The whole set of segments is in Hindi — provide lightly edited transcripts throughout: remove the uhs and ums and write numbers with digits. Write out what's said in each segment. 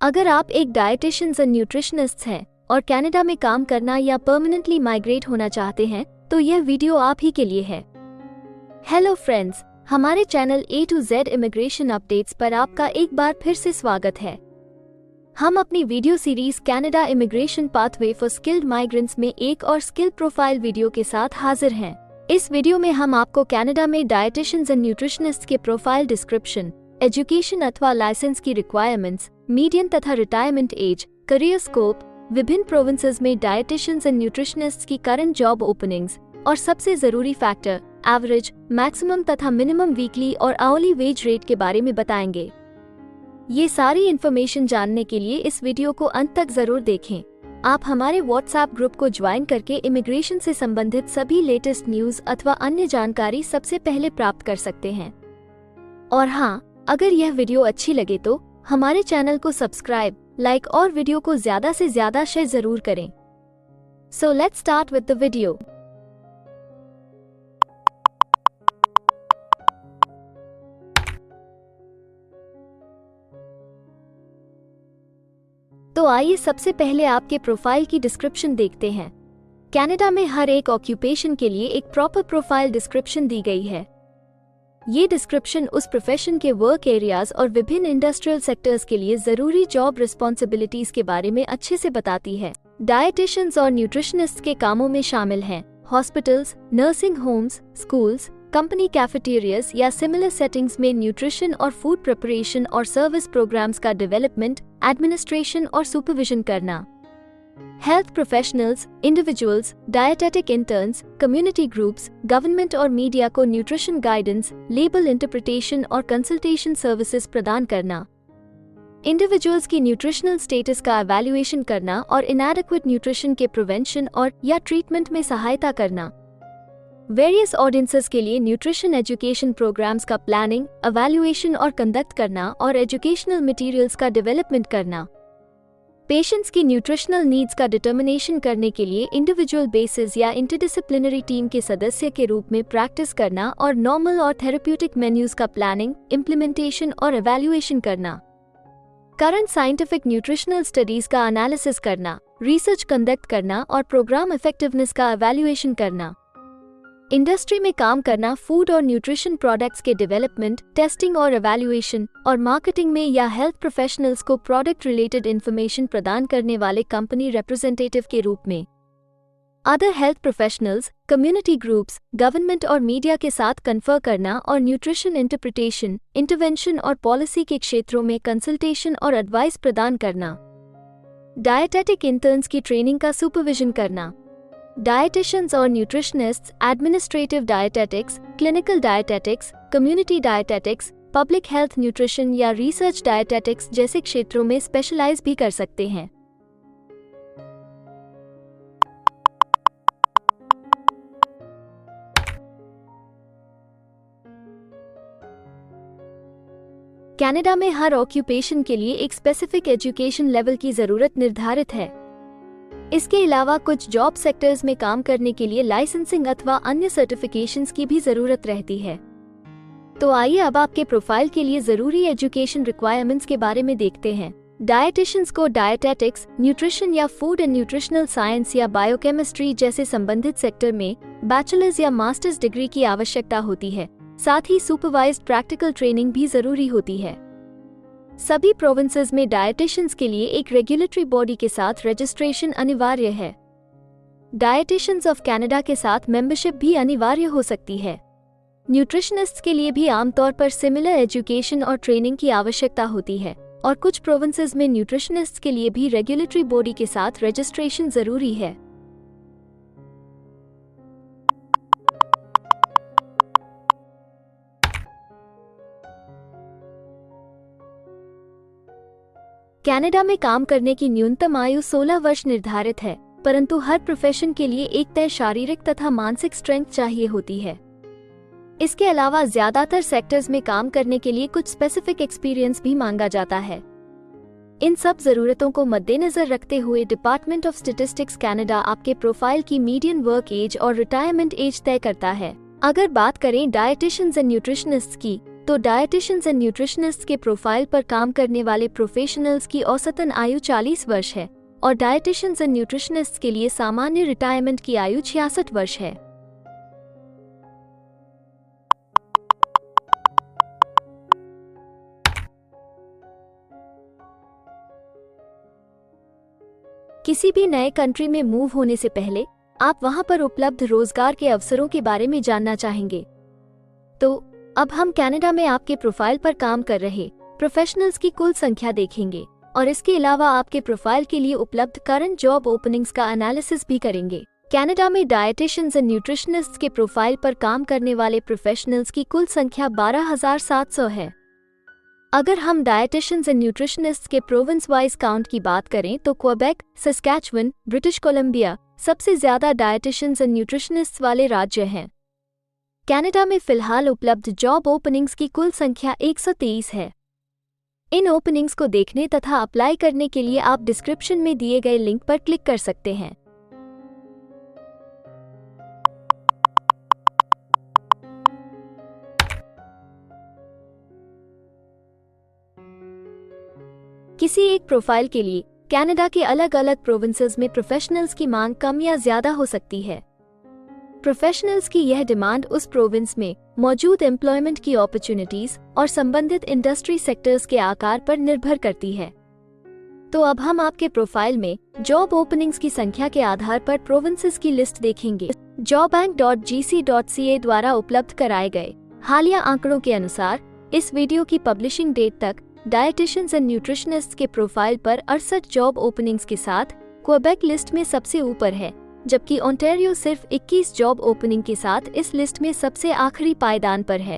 अगर आप एक डाइटिशियंस एंड न्यूट्रिशनिस्ट हैं और कनाडा में काम करना या परमानेंटली माइग्रेट होना चाहते हैं तो यह वीडियो आप ही के लिए है। हेलो फ्रेंड्स, हमारे channel A to Z immigration updates पर आपका एक बार फिर से स्वागत है। हम अपनी video series Canada immigration pathway for skilled migrants में एक और स्किल प्रोफाइल वीडियो के साथ हाजिर हैं। इस वीडियो में हम आपको कनाडा में डाइटिशियंस एंड न्यूट्रिशनिस्ट के प्रोफाइल डिस्क्रिप्शन, एजुकेशन अथवा लाइसेंस की रिक्वायरमेंट्स, मीडियन तथा रिटायरमेंट एज, करियर स्कोप, विभिन्न प्रोविंसेस में डाइटिशियंस एंड न्यूट्रिशनिस्ट्स की करंट जॉब ओपनिंग्स और सबसे जरूरी फैक्टर एवरेज, मैक्सिमम तथा मिनिमम वीकली और आवरली वेज रेट के बारे में बताएंगे। ये सारी इन्फॉर्मेशन जानने के लिए इस वीडियो को अंत तक जरूर देखें। आप हमारे व्हाट्सएप ग्रुप को ज्वाइन करके इमिग्रेशन से संबंधित सभी लेटेस्ट न्यूज अथवा अन्य जानकारी सबसे पहले प्राप्त कर सकते हैं। और हाँ, अगर यह वीडियो अच्छी लगे तो हमारे चैनल को सब्सक्राइब, लाइक और वीडियो को ज्यादा से ज्यादा शेयर जरूर करें। So let's start with the video. तो आइए सबसे पहले आपके प्रोफाइल की डिस्क्रिप्शन देखते हैं। कनाडा में हर एक ऑक्यूपेशन के लिए एक प्रॉपर प्रोफाइल डिस्क्रिप्शन दी गई है। ये डिस्क्रिप्शन उस प्रोफेशन के वर्क एरियाज और विभिन्न इंडस्ट्रियल सेक्टर्स के लिए जरूरी जॉब रिस्पॉन्सिबिलिटीज के बारे में अच्छे से बताती है। डाइटिशियंस और न्यूट्रिशनिस्ट के कामों में शामिल हैं hospitals, nursing homes, schools, company cafeterias या सिमिलर सेटिंग्स में न्यूट्रिशन और फूड प्रिपरेशन और सर्विस प्रोग्राम्स का डेवलपमेंट, एडमिनिस्ट्रेशन और सुपरविजन करना। Health professionals, individuals, dietetic interns, community groups, government और मीडिया को न्यूट्रिशन गाइडेंस, लेबल इंटरप्रिटेशन और कंसल्टेशन सर्विसेज प्रदान करना। इंडिविजुअल्स की न्यूट्रिशनल स्टेटस का एवैल्यूएशन करना और इनएडिक्वेट न्यूट्रिशन के प्रिवेंशन और या ट्रीटमेंट में सहायता करना। वेरियस ऑडियंसेस के लिए न्यूट्रिशन एजुकेशन प्रोग्राम्स का प्लानिंग, एवैल्यूएशन और कंडक्ट करना और एजुकेशनल मटेरियल्स का डेवलपमेंट करना। पेशेंट्स की न्यूट्रिशनल नीड्स का डिटर्मिनेशन करने के लिए इंडिविजुअल बेसिस या इंटरडिसिप्लिनरी टीम के सदस्य के रूप में प्रैक्टिस करना और नॉर्मल और थेरेप्यूटिक मेन्यूज का प्लानिंग, इम्प्लीमेंटेशन और एवैल्यूएशन करना। करंट साइंटिफिक न्यूट्रिशनल स्टडीज का एनालिसिस करना, रिसर्च कंडक्ट करना और प्रोग्राम इफेक्टिवनेस का एवैल्यूएशन करना। इंडस्ट्री में काम करना, फूड और न्यूट्रिशन प्रोडक्ट्स के डेवलपमेंट, टेस्टिंग और एवैल्यूएशन और मार्केटिंग में या हेल्थ प्रोफेशनल्स को प्रोडक्ट रिलेटेड इंफॉर्मेशन प्रदान करने वाले कंपनी रिप्रेजेंटेटिव के रूप में। Other health professionals, community groups, government और मीडिया के साथ कन्फर करना और न्यूट्रिशन इंटरप्रिटेशन, इंटरवेंशन और पॉलिसी के क्षेत्रों में कंसल्टेशन और एडवाइस प्रदान करना। डायटेटिक इंटर्न्स की ट्रेनिंग का सुपरविजन करना। डाइटिशियंस और nutritionists administrative dietetics, clinical dietetics, community dietetics, public health nutrition या रिसर्च डायटेटिक्स जैसे क्षेत्रों में स्पेशलाइज भी कर सकते हैं। कनाडा में हर ऑक्यूपेशन के लिए एक स्पेसिफिक एजुकेशन लेवल की जरूरत निर्धारित है। इसके अलावा कुछ जॉब सेक्टर्स में काम करने के लिए लाइसेंसिंग अथवा अन्य सर्टिफिकेशंस की भी जरूरत रहती है। तो आइए अब आपके प्रोफाइल के लिए जरूरी एजुकेशन रिक्वायरमेंट्स के बारे में देखते हैं। डायटिशियंस को डायटेटिक्स, न्यूट्रिशन या फूड एंड न्यूट्रिशनल साइंस या बायोकेमिस्ट्री जैसे संबंधित सेक्टर में बैचलर्स या मास्टर्स डिग्री की आवश्यकता होती है। साथ ही सुपरवाइज्ड प्रैक्टिकल ट्रेनिंग भी जरूरी होती है। सभी प्रोविंसेस में डायटिशियंस के लिए एक रेगुलेटरी बॉडी के साथ रजिस्ट्रेशन अनिवार्य है। डायटिशियंस ऑफ कनाडा के साथ मेंबरशिप भी अनिवार्य हो सकती है। न्यूट्रिशनिस्ट्स के लिए भी आमतौर पर सिमिलर एजुकेशन और ट्रेनिंग की आवश्यकता होती है और कुछ प्रोविंसेस में न्यूट्रिशनिस्ट्स के लिए भी रेगुलेटरी बॉडी के साथ रजिस्ट्रेशन जरूरी है। कनाडा में काम करने की न्यूनतम आयु 16 वर्ष निर्धारित है, परंतु हर प्रोफेशन के लिए एक तय शारीरिक तथा मानसिक स्ट्रेंथ चाहिए होती है। इसके अलावा ज्यादातर सेक्टर्स में काम करने के लिए कुछ स्पेसिफिक एक्सपीरियंस भी मांगा जाता है। इन सब जरूरतों को मद्देनजर रखते हुए डिपार्टमेंट ऑफ स्टैटिस्टिक्स कनाडा आपके प्रोफाइल की मीडियन वर्क एज और रिटायरमेंट एज तय करता है। अगर बात करें डाइटिशियंस एंड न्यूट्रिशनिस्ट्स की, तो डायटिशियंस एंड न्यूट्रिशनिस्ट्स के प्रोफाइल पर काम करने वाले प्रोफेशनल्स की औसतन आयु 40 वर्ष है और डायटिशियंस एंड न्यूट्रिशनिस्ट्स के लिए सामान्य रिटायरमेंट की आयु 66 वर्ष है। किसी भी नए कंट्री में मूव होने से पहले आप वहां पर उपलब्ध रोजगार के अवसरों के बारे में जानना चाहेंगे। तो अब हम कनाडा में आपके प्रोफाइल पर काम कर रहे प्रोफेशनल्स की कुल संख्या देखेंगे और इसके अलावा आपके प्रोफाइल के लिए उपलब्ध करंट जॉब ओपनिंग्स का एनालिसिस भी करेंगे। कनाडा में डायटिशियंस एंड न्यूट्रिशनिस्ट्स के प्रोफाइल पर काम करने वाले प्रोफेशनल्स की कुल संख्या 12,700 है। अगर हम डायटिशियंस एंड न्यूट्रिशनिस्ट्स के प्रोविंस वाइज काउंट की बात करें तो क्वेबेक, सस्कैचुअन, ब्रिटिश कोलंबिया सबसे ज्यादा डायटिशियंस एंड न्यूट्रिशनिस्ट्स वाले राज्य हैं। कनाडा में फिलहाल उपलब्ध जॉब ओपनिंग्स की कुल संख्या 123 है। इन ओपनिंग्स को देखने तथा अप्लाई करने के लिए आप डिस्क्रिप्शन में दिए गए लिंक पर क्लिक कर सकते हैं। किसी एक प्रोफाइल के लिए कनाडा के अलग अलग प्रोविंसेस में प्रोफेशनल्स की मांग कम या ज्यादा हो सकती है। प्रोफेशनल्स की यह डिमांड उस प्रोविंस में मौजूद एम्प्लॉयमेंट की अपॉर्चुनिटीज और संबंधित इंडस्ट्री सेक्टर्स के आकार पर निर्भर करती है। तो अब हम आपके प्रोफाइल में जॉब ओपनिंग्स की संख्या के आधार पर प्रोविंसेस की लिस्ट देखेंगे। jobbank.gc.ca द्वारा उपलब्ध कराए गए हालिया आंकड़ों के अनुसार इस वीडियो की पब्लिशिंग डेट तक डायटिशियंस एंड न्यूट्रिशनिस्ट्स के प्रोफाइल पर 68 जॉब ओपनिंग्स के साथ क्वेबेक लिस्ट में सबसे ऊपर है, जबकि ओंटारियो सिर्फ 21 जॉब ओपनिंग के साथ इस लिस्ट में सबसे आखिरी पायदान पर है।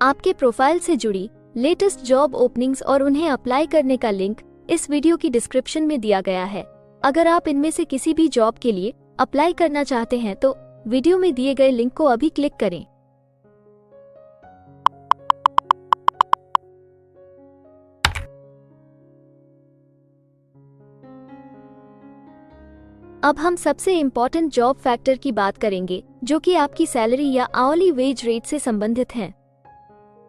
आपके प्रोफाइल से जुड़ी लेटेस्ट जॉब ओपनिंग्स और उन्हें अप्लाई करने का लिंक इस वीडियो की डिस्क्रिप्शन में दिया गया है। अगर आप इनमें से किसी भी जॉब के लिए अप्लाई करना चाहते हैं तो वीडियो में दिए गए लिंक को अभी क्लिक करें। अब हम सबसे इम्पोर्टेंट जॉब फैक्टर की बात करेंगे, जो कि आपकी सैलरी या आवली वेज रेट से संबंधित हैं।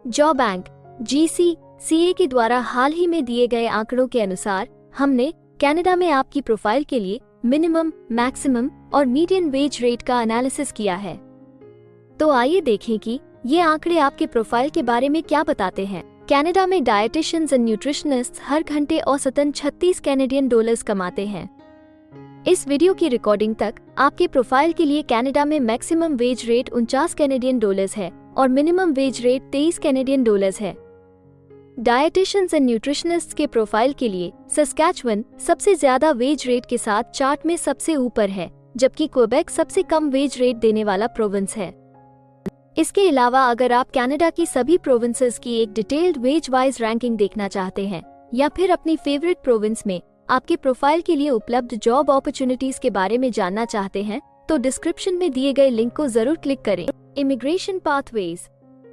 जॉब बैंक GCCA के द्वारा हाल ही में दिए गए आंकड़ों के अनुसार हमने कनाडा में आपकी प्रोफाइल के लिए मिनिमम, मैक्सिमम और मीडियन वेज रेट का एनालिसिस किया है। तो आइए देखें कि ये आंकड़े आपके प्रोफाइल के बारे में क्या बताते हैं। कनाडा में डायटिशियंस एंड न्यूट्रिशनिस्ट्स हर घंटे औसतन 36 कैनेडियन डॉलर्स कमाते हैं। इस वीडियो की रिकॉर्डिंग तक आपके प्रोफाइल के लिए कनाडा में maximum wage rate 49 Canadian dollars है और minimum wage rate 23 Canadian dollars है। डायटिशियंस एंड न्यूट्रिशनिस्ट्स के प्रोफाइल के लिए सस्कैचुअन सबसे ज्यादा वेज रेट के साथ चार्ट में सबसे ऊपर है, जबकि क्वेबेक सबसे कम वेज रेट देने वाला प्रोविंस है। इसके अलावा अगर आप कनाडा की सभी प्रोविंसेस की एक डिटेल्ड वेज वाइज रैंकिंग देखना चाहते हैं या फिर अपनी फेवरेट प्रोविंस में आपके प्रोफाइल के लिए उपलब्ध जॉब अपॉर्चुनिटीज के बारे में जानना चाहते हैं तो डिस्क्रिप्शन में दिए गए लिंक को जरूर क्लिक करें। Immigration pathways.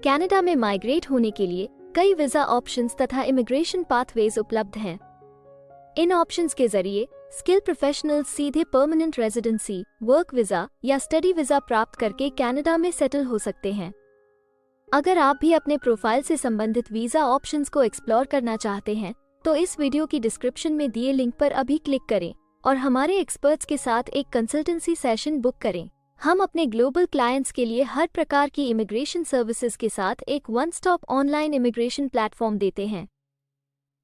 कनाडा में माइग्रेट होने के लिए कई वीजा ऑप्शंस तथा इमिग्रेशन पाथवेज उपलब्ध हैं। इन ऑप्शंस के जरिए स्किल प्रोफेशनल्स सीधे परमानेंट रेजिडेंसी, वर्क वीजा या स्टडी वीजा प्राप्त करके कनाडा में सेटल हो सकते हैं। अगर आप भी अपने प्रोफाइल से संबंधित वीजा ऑप्शंस को एक्सप्लोर करना चाहते हैं तो इस वीडियो की डिस्क्रिप्शन में दिए लिंक पर अभी क्लिक करें और हमारे एक्सपर्ट्स के साथ एक कंसल्टेंसी सेशन बुक करें। हम अपने ग्लोबल क्लाइंट्स के लिए हर प्रकार की इमिग्रेशन सर्विसेज के साथ एक one stop online immigration platform देते हैं।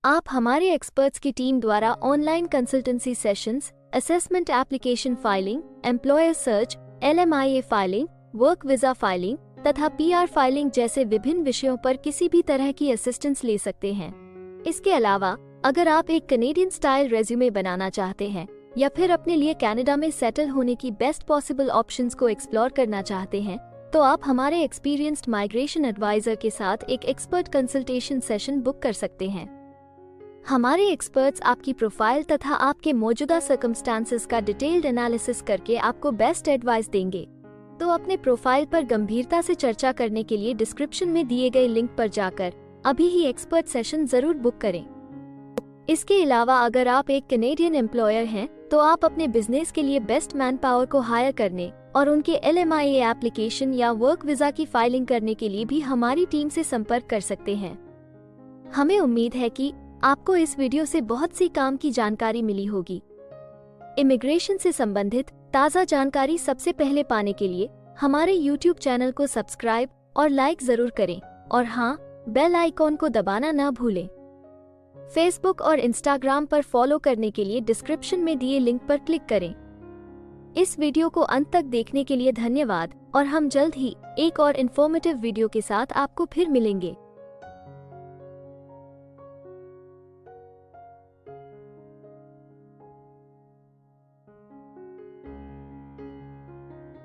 आप हमारे एक्सपर्ट्स की टीम द्वारा online consultancy sessions, assessment application filing, employer search, LMIA filing, work visa filing तथा PR फाइलिंग जैसे विभिन्न विषयों पर किसी भी तरह की असिस्टेंस ले सकते हैं। इसके अलावा अगर आप एक कनेडियन स्टाइल रेज्यूमे बनाना चाहते हैं या फिर अपने लिए कनाडा में सेटल होने की बेस्ट पॉसिबल ऑप्शंस को एक्सप्लोर करना चाहते हैं तो आप हमारे एक्सपीरियंस्ड माइग्रेशन एडवाइजर के साथ एक एक्सपर्ट कंसल्टेशन सेशन बुक कर सकते हैं। हमारे एक्सपर्ट्स आपकी प्रोफाइल तथा आपके मौजूदा सर्कमस्टांसेस का डिटेल्ड एनालिसिस करके आपको बेस्ट एडवाइस देंगे। तो अपने प्रोफाइल पर गंभीरता से चर्चा करने के लिए डिस्क्रिप्शन में दिए गए लिंक पर जाकर अभी ही एक्सपर्ट सेशन जरूर बुक करें। इसके अलावा अगर आप एक कनेडियन एम्प्लॉयर हैं तो आप अपने बिजनेस के लिए बेस्ट मैन पावर को हायर करने और उनके LMIA एप्लीकेशन या वर्क वीजा की फाइलिंग करने के लिए भी हमारी टीम से संपर्क कर सकते हैं। हमें उम्मीद है कि आपको इस वीडियो से बहुत सी काम की जानकारी मिली होगी। इमिग्रेशन से संबंधित ताज़ा जानकारी सबसे पहले पाने के लिए हमारे YouTube चैनल को सब्सक्राइब और लाइक जरूर करें और हाँ, बेल आइकॉन को दबाना ना भूलें। फेसबुक और इंस्टाग्राम पर फॉलो करने के लिए डिस्क्रिप्शन में दिए लिंक पर क्लिक करें। इस वीडियो को अंत तक देखने के लिए धन्यवाद और हम जल्द ही एक और इन्फॉर्मेटिव वीडियो के साथ आपको फिर मिलेंगे।